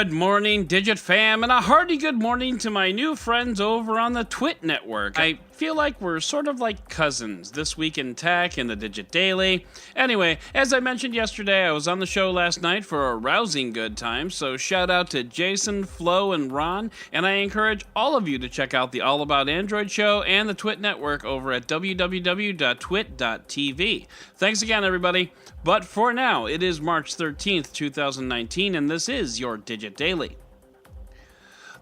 Good morning, Digit fam, and a hearty good morning to my new friends over on the Twit Network. I feel like we're sort of like cousins this week in tech in the Digit Daily. Anyway, as I mentioned yesterday, I was on the show last night for a rousing good time, so shout out to Jason, Flo, and Ron, and I encourage all of you to check out the All About Android show and the Twit Network over at www.twit.tv. Thanks again, everybody. But for now, it is March 13th, 2019, and this is your Digit Daily.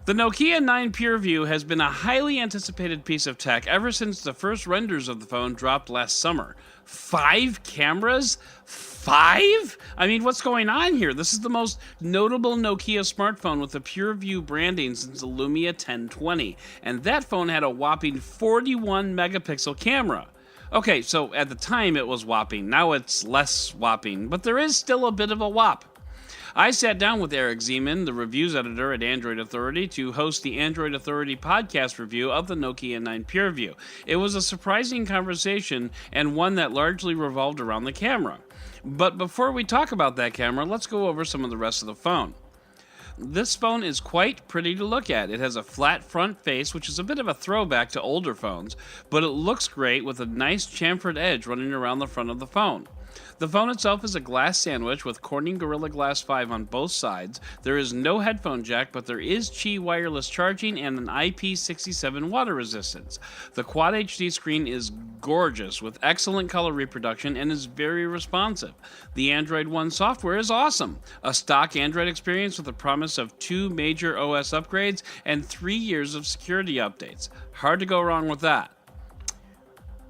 The Nokia 9 PureView has been a highly anticipated piece of tech ever since the first renders of the phone dropped last summer. 5 cameras? 5? I mean, what's going on here? This is the most notable Nokia smartphone with the PureView branding since the Lumia 1020, and that phone had a whopping 41 megapixel camera. Okay, so at the time it was whopping, now it's less whopping, but there is still a bit of a whop. I sat down with Eric Zeman, the reviews editor at Android Authority, to host the Android Authority podcast review of the Nokia 9 PureView. It was a surprising conversation and one that largely revolved around the camera. But before we talk about that camera, let's go over some of the rest of the phone. This phone is quite pretty to look at. It has a flat front face, which is a bit of a throwback to older phones, but it looks great with a nice chamfered edge running around the front of the phone. The phone itself is a glass sandwich with Corning Gorilla Glass 5 on both sides. There is no headphone jack, but there is Qi wireless charging and an IP67 water resistance. The Quad HD screen is gorgeous with excellent color reproduction and is very responsive. The Android One software is awesome. A stock Android experience with a promise of 2 major OS upgrades and 3 years of security updates. Hard to go wrong with that.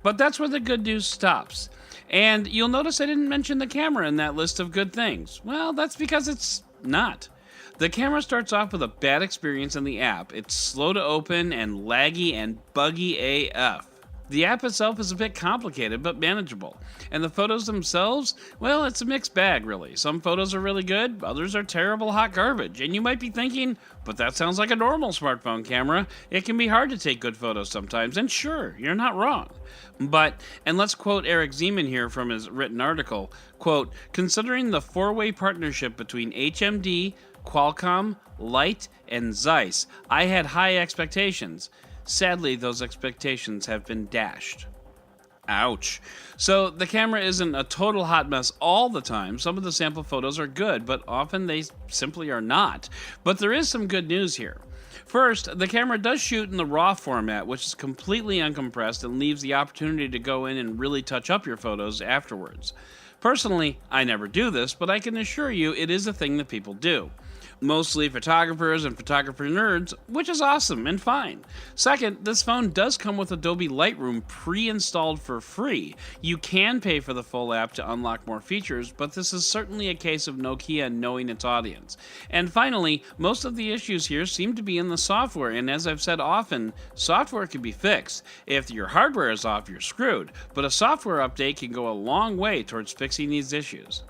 But that's where the good news stops. And you'll notice I didn't mention the camera in that list of good things. Well, that's because it's not. The camera starts off with a bad experience in the app. It's slow to open and laggy and buggy AF. The app itself is a bit complicated but manageable. And the photos themselves, well, it's a mixed bag really. Some photos are really good, others are terrible hot garbage. And you might be thinking, but that sounds like a normal smartphone camera. It can be hard to take good photos sometimes, and sure, you're not wrong. But, and let's quote Eric Zeman here from his written article, quote, considering the 4-way partnership between HMD, Qualcomm, Light, and Zeiss, I had high expectations. Sadly, those expectations have been dashed. Ouch. So the camera isn't a total hot mess all the time. Some of the sample photos are good, but often they simply are not. But there is some good news here. First, the camera does shoot in the RAW format, which is completely uncompressed and leaves the opportunity to go in and really touch up your photos afterwards. Personally, I never do this, but I can assure you it is a thing that people do. Mostly photographers and photographer nerds, which is awesome and fine. Second, this phone does come with Adobe Lightroom pre-installed for free. You can pay for the full app to unlock more features, but this is certainly a case of Nokia knowing its audience. And finally, most of the issues here seem to be in the software, and as I've said often, software can be fixed. If your hardware is off, you're screwed, but a software update can go a long way towards fixing these issues.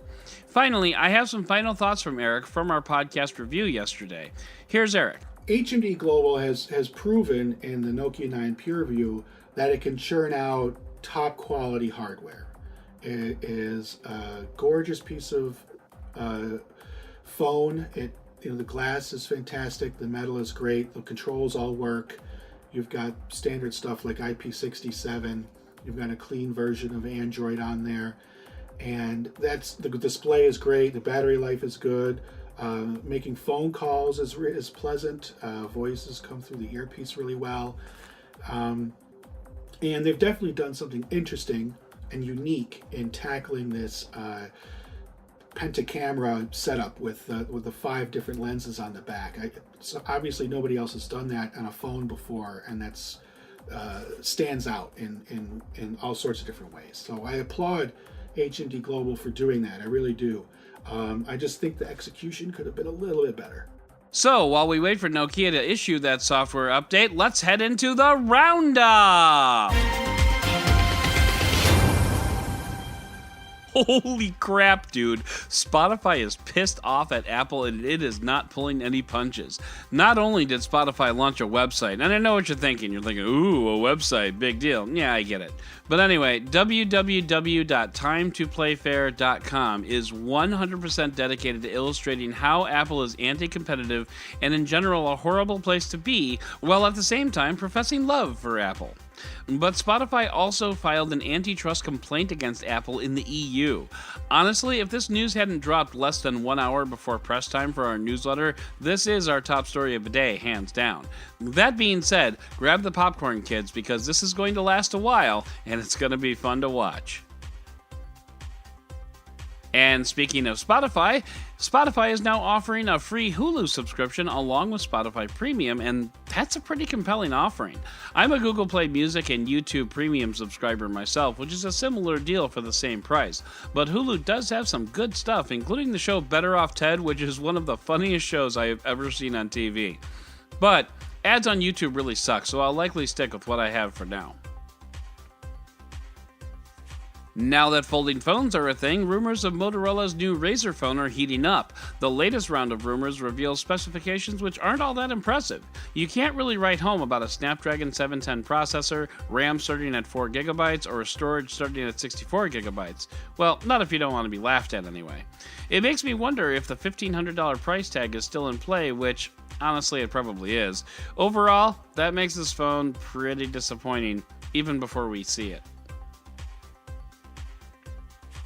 Finally, I have some final thoughts from Eric from our podcast review yesterday. Here's Eric. HMD Global has proven in the Nokia 9 PureView that it can churn out top quality hardware. It is a gorgeous piece of phone. The glass is fantastic. The metal is great. The controls all work. You've got standard stuff like IP67. You've got a clean version of Android on there. And the display is great. The battery life is good. Making phone calls is pleasant. Voices come through the earpiece really well. And they've definitely done something interesting and unique in tackling this pentacamera setup with the 5 different lenses on the back. So obviously nobody else has done that on a phone before, and that's stands out in all sorts of different ways. So I applaud HMD Global for doing that. I really do. I just think the execution could have been a little bit better. So, while we wait for Nokia to issue that software update, let's head into the roundup! Holy crap, dude. Spotify is pissed off at Apple and it is not pulling any punches. Not only did Spotify launch a website, and I know what you're thinking. You're thinking, ooh, a website, big deal. Yeah, I get it. But anyway, www.timetoplayfair.com is 100% dedicated to illustrating how Apple is anti-competitive and in general a horrible place to be, while at the same time professing love for Apple. But Spotify also filed an antitrust complaint against Apple in the EU. Honestly, if this news hadn't dropped less than 1 hour before press time for our newsletter, this is our top story of the day, hands down. That being said, grab the popcorn, kids, because this is going to last a while, and it's going to be fun to watch. And speaking of Spotify, Spotify is now offering a free Hulu subscription along with Spotify Premium, and that's a pretty compelling offering. I'm a Google Play Music and YouTube Premium subscriber myself, which is a similar deal for the same price. But Hulu does have some good stuff, including the show Better Off Ted, which is one of the funniest shows I have ever seen on TV. But ads on YouTube really suck, so I'll likely stick with what I have for now. Now that folding phones are a thing, rumors of Motorola's new Razr phone are heating up. The latest round of rumors reveals specifications which aren't all that impressive. You can't really write home about a Snapdragon 710 processor, RAM starting at 4GB, or storage starting at 64GB. Well, not if you don't want to be laughed at anyway. It makes me wonder if the $1,500 price tag is still in play, which honestly it probably is. Overall, that makes this phone pretty disappointing, even before we see it.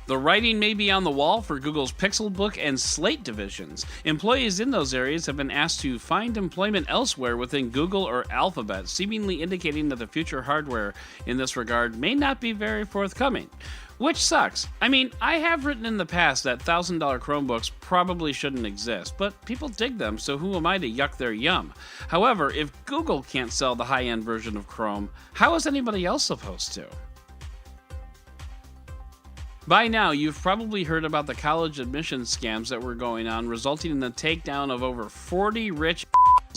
The writing may be on the wall for Google's Pixelbook and Slate divisions. Employees in those areas have been asked to find employment elsewhere within Google or Alphabet, seemingly indicating that the future hardware in this regard may not be very forthcoming. Which sucks. I mean, I have written in the past that $1,000 Chromebooks probably shouldn't exist, but people dig them, so who am I to yuck their yum? However, if Google can't sell the high-end version of Chrome, how is anybody else supposed to? By now, you've probably heard about the college admissions scams that were going on, resulting in the takedown of over 40 rich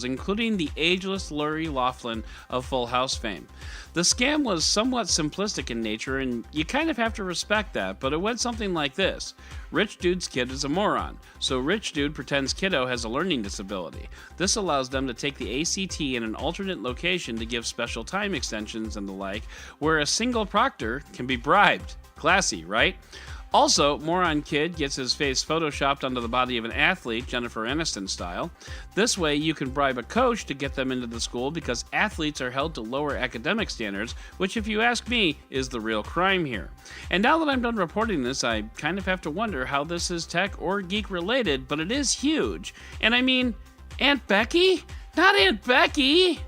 including the ageless Lori Loughlin of Full House fame. The scam was somewhat simplistic in nature, and you kind of have to respect that, but it went something like this. Rich dude's kid is a moron, so rich dude pretends kiddo has a learning disability. This allows them to take the ACT in an alternate location to give special time extensions and the like, where a single proctor can be bribed. Classy, right? Also, moron kid gets his face photoshopped onto the body of an athlete, Jennifer Aniston style. This way, you can bribe a coach to get them into the school because athletes are held to lower academic standards, which, if you ask me, is the real crime here. And now that I'm done reporting this, I kind of have to wonder how this is tech or geek related, but it is huge. And I mean, Aunt Becky? Not Aunt Becky!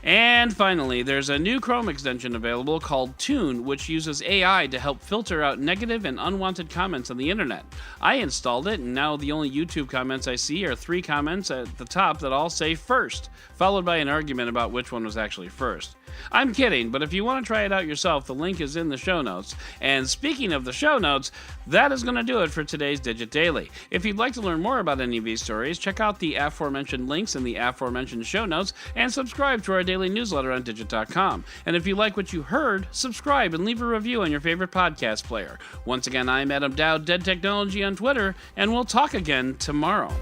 And finally, there's a new Chrome extension available called Tune, which uses AI to help filter out negative and unwanted comments on the internet. I installed it, and now the only YouTube comments I see are 3 comments at the top that all say first, followed by an argument about which one was actually first. I'm kidding, but if you want to try it out yourself, the link is in the show notes. And speaking of the show notes, that is going to do it for today's Digit Daily. If you'd like to learn more about any of these stories, check out the aforementioned links in the aforementioned show notes and subscribe to our daily newsletter on Digit.com. And if you like what you heard, subscribe and leave a review on your favorite podcast player. Once again, I'm Adam Dowd, Dead Technology on Twitter, and we'll talk again tomorrow.